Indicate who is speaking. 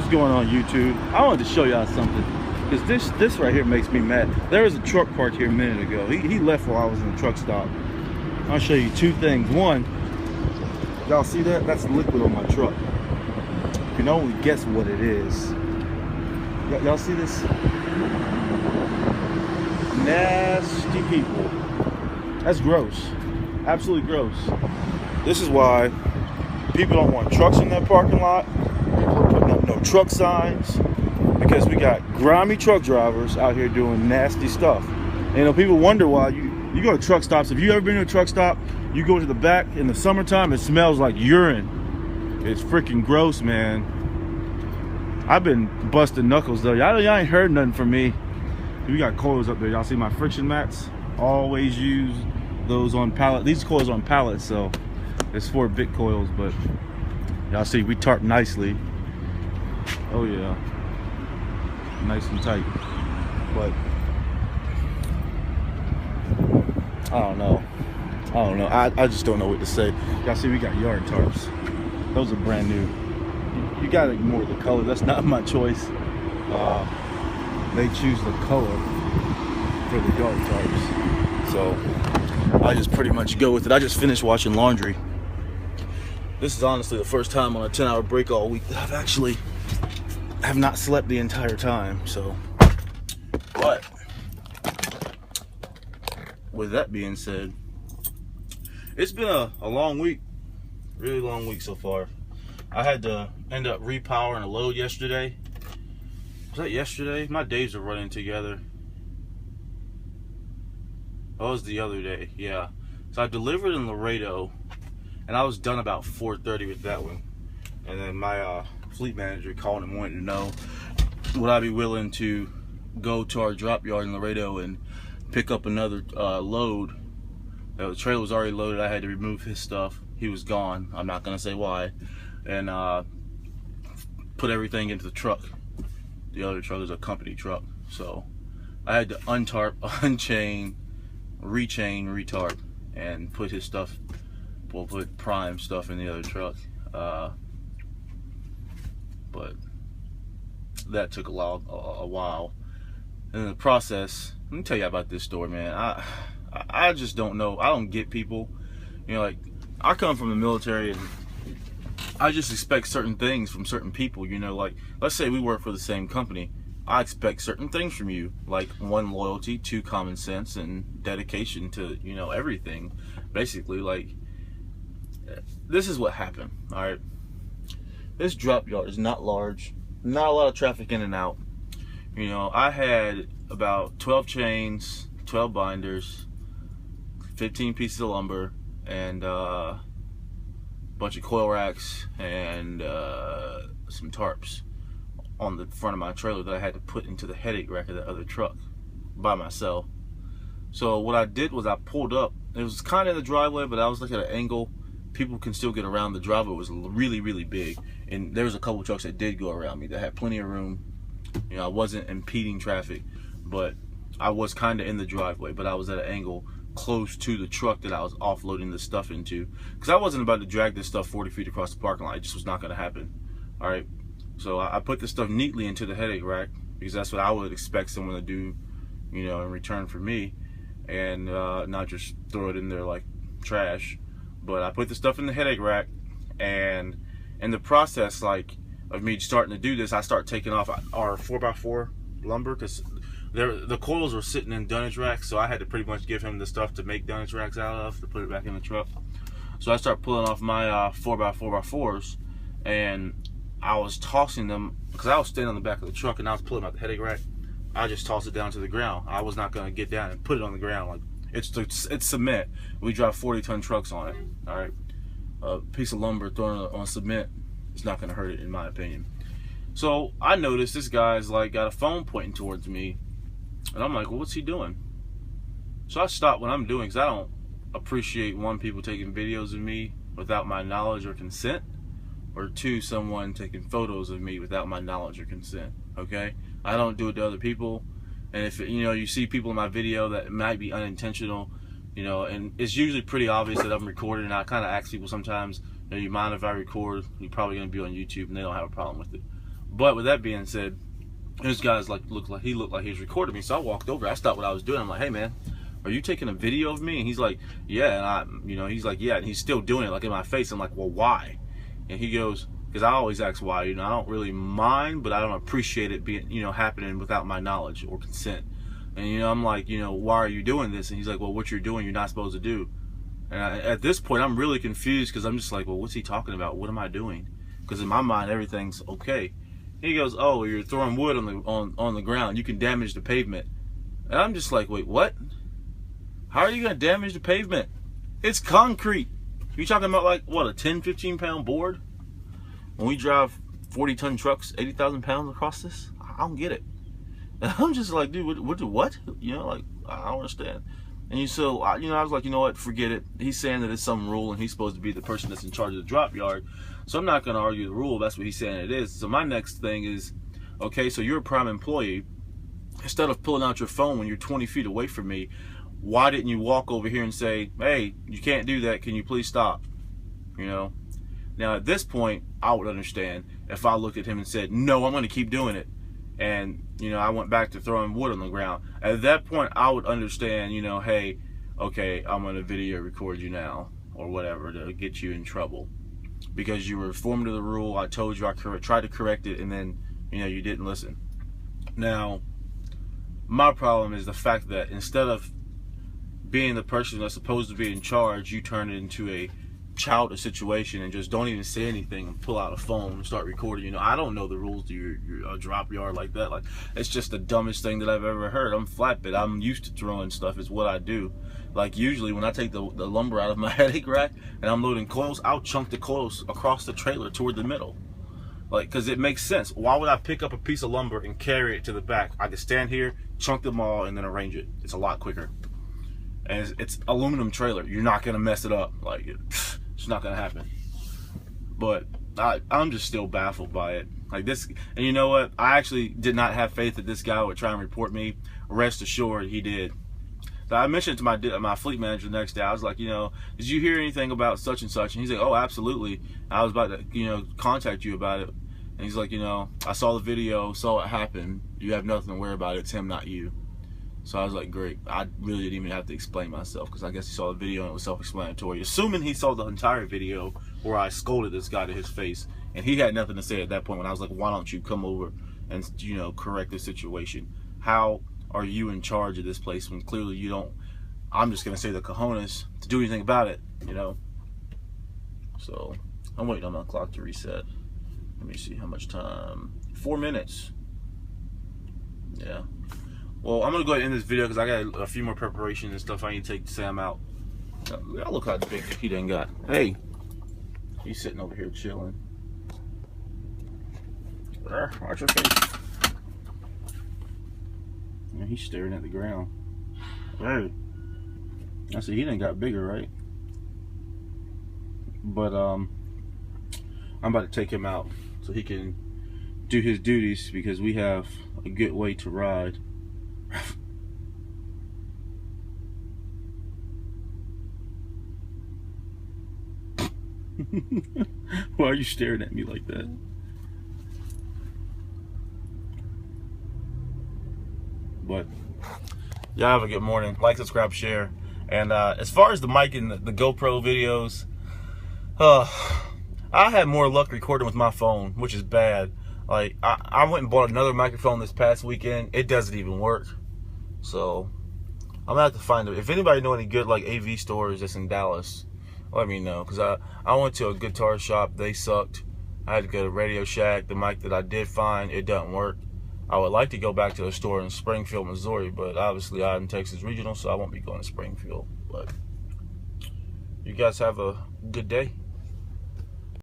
Speaker 1: What's going on, YouTube? I wanted to show y'all something, because this right here makes me mad. There was a truck parked here a minute ago. He left while I was in the truck stop. I'll show you two things. One, y'all see that? That's liquid on my truck. You can only guess what it is. Y'all see this? Nasty people. That's gross. Absolutely gross. This is why people don't want trucks in that parking lot. We're putting up no truck signs, because we got grimy truck drivers out here doing nasty stuff. And, you know, people wonder why you go to truck stops. If you ever been to a truck stop, you go to the back in the summertime, it smells like urine. It's freaking gross, man. I've been busting knuckles though. Y'all ain't heard nothing from me. We got coils up there. Y'all see my friction mats? Always use those on pallet. These coils on pallets, so it's 4 big coils, but y'all see we tarp nicely. Oh yeah, nice and tight. But I don't know. I just don't know what to say. Y'all see we got yard tarps. Those are brand new. You gotta ignore the color. That's not my choice. They choose the color for the yard tarps, so I just pretty much go with it. I just finished washing laundry. This is honestly the first time on a 10-hour break all week that I have not slept the entire time. So, but with that being said, it's been a long week, really long week so far. I had to end up repowering a load yesterday. Was that yesterday? My days are running together. That was the other day, yeah. So I delivered in Laredo, and I was done about 4:30 with that one. And then my fleet manager called and wanted to know would I be willing to go to our drop yard in Laredo and pick up another load. The trailer was already loaded. I had to remove his stuff. He was gone. I'm not gonna say why. And put everything into the truck. The other truck is a company truck, so I had to untarp, unchain, rechain, retarp, and put his stuff. We'll put prime stuff in the other truck. But that took a while. And in the process, let me tell you about this story, man. I just don't know. I don't get people. You know, like, I come from the military, and I just expect certain things from certain people. You know, like, let's say we work for the same company. I expect certain things from you, like 1, loyalty, 2, common sense, and dedication to, you know, everything. Basically, like, this is what happened. All right, this drop yard is not large, not a lot of traffic in and out. You know, I had about 12 chains, 12 binders, 15 pieces of lumber, and bunch of coil racks and some tarps on the front of my trailer that I had to put into the headache rack of the other truck by myself. So what I did was I pulled up. It was kind of in the driveway, but I was like at an angle. People can still get around. The driveway was really, really big, and there was a couple trucks that did go around me that had plenty of room. You know, I wasn't impeding traffic, but I was kind of in the driveway, but I was at an angle close to the truck that I was offloading the stuff into, because I wasn't about to drag this stuff 40 feet across the parking lot. It just was not going to happen. All right, so I put this stuff neatly into the headache rack, because that's what I would expect someone to do, you know, in return for me, and not just throw it in there like trash. But I put the stuff in the headache rack, and in the process, like, of me starting to do this, I start taking off our 4x4 lumber, because the coils were sitting in dunnage racks, so I had to pretty much give him the stuff to make dunnage racks out of, to put it back in the truck. So I start pulling off my 4x4x4s, and I was tossing them, because I was standing on the back of the truck and I was pulling out the headache rack. I just tossed it down to the ground. I was not going to get down and put it on the ground. Like, it's cement. We drive 40-ton trucks on it. All right, a piece of lumber thrown on cement is not going to hurt it, in my opinion. So I noticed this guy's like got a phone pointing towards me, and I'm like, well, what's he doing? So I stopped what I'm doing, because I don't appreciate, 1, people taking videos of me without my knowledge or consent, or 2, someone taking photos of me without my knowledge or consent. Okay, I don't do it to other people. And if, you know, you see people in my video that might be unintentional, you know, and it's usually pretty obvious that I'm recording, and I kind of ask people sometimes, you know, you mind if I record? You're probably going to be on YouTube, and they don't have a problem with it. But with that being said, this guy's like looked like he was recording me. So I walked over. I stopped what I was doing. I'm like, hey man, are you taking a video of me? And he's like, yeah. And he's like, yeah. And he's still doing it like in my face. I'm like, well, why? And he goes, because I always ask why. I don't really mind, but I don't appreciate it being, happening without my knowledge or consent. And I'm like, why are you doing this? And he's like, well, what you're doing, you're not supposed to do. And at this point, I'm really confused because I'm just like, well, what's he talking about? What am I doing? Because in my mind, everything's okay. He goes, oh, you're throwing wood on the ground. You can damage the pavement. And I'm just like, wait, what? How are you going to damage the pavement? It's concrete. You talking about like, what, a 10, 15 pound board? When we drive 40-ton trucks, 80,000 pounds across this? I don't get it. And I'm just like, dude, what? Like, I don't understand. And I was like, you know what, forget it. He's saying that it's some rule and he's supposed to be the person that's in charge of the drop yard. So I'm not going to argue the rule. That's what he's saying it is. So my next thing is, okay, so you're a prime employee. Instead of pulling out your phone when you're 20 feet away from me, why didn't you walk over here and say, hey, you can't do that. Can you please stop? Now at this point, I would understand if I looked at him and said, no, I'm going to keep doing it. And, I went back to throwing wood on the ground. At that point, I would understand, hey, okay, I'm going to video record you now or whatever to get you in trouble. Because you were informed of the rule. I told you, I tried to correct it, and then, you didn't listen. Now, my problem is the fact that instead of being the person that's supposed to be in charge, you turn it into a childish situation and just don't even say anything and pull out a phone and start recording. I don't know the rules to your drop yard like that. Like, it's just the dumbest thing that I've ever heard. I'm flatbed. I'm used to throwing stuff. It's what I do. Like, usually when I take the lumber out of my headache rack and I'm loading coils, I'll chunk the coils across the trailer toward the middle. Like, because it makes sense. Why would I pick up a piece of lumber and carry it to the back? I could stand here, chunk them all, and then arrange it. It's a lot quicker. And it's aluminum trailer. You're not going to mess it up. Like, it's not gonna happen. But I'm just still baffled by it. Like this, and you know what? I actually did not have faith that this guy would try and report me. Rest assured, he did. So I mentioned it to my fleet manager the next day. I was like, did you hear anything about such and such? And he's like, oh, absolutely. I was about to, contact you about it. And he's like, I saw the video, saw what happened. You have nothing to worry about. It's him, not you. So I was like, great. I really didn't even have to explain myself because I guess he saw the video and it was self-explanatory. Assuming he saw the entire video where I scolded this guy to his face and he had nothing to say at that point when I was like, why don't you come over and, correct the situation? How are you in charge of this place when clearly you don't, I'm just going to say the cojones to do anything about it, So I'm waiting on my clock to reset. Let me see how much time. 4 minutes. Yeah. Well, I'm going to go ahead and end this video because I got a few more preparations and stuff I need to take Sam out. Y'all look how big he done got. Hey, he's sitting over here chilling. Watch your face. Yeah, he's staring at the ground. Hey, I see he done got bigger, right? But I'm about to take him out so he can do his duties because we have a good way to ride. Why are you staring at me like that? But y'all have a good morning. Like, subscribe, share. And as far as the mic and the GoPro videos, I had more luck recording with my phone, which is bad. Like, I went and bought another microphone this past weekend. It doesn't even work. So I'm gonna have to find it. If anybody know any good like AV stores that's in Dallas, let me know. Cause I went to a guitar shop, they sucked. I had to go to Radio Shack. The mic that I did find, it doesn't work. I would like to go back to a store in Springfield, Missouri, but obviously I'm in Texas Regional, so I won't be going to Springfield. But you guys have a good day.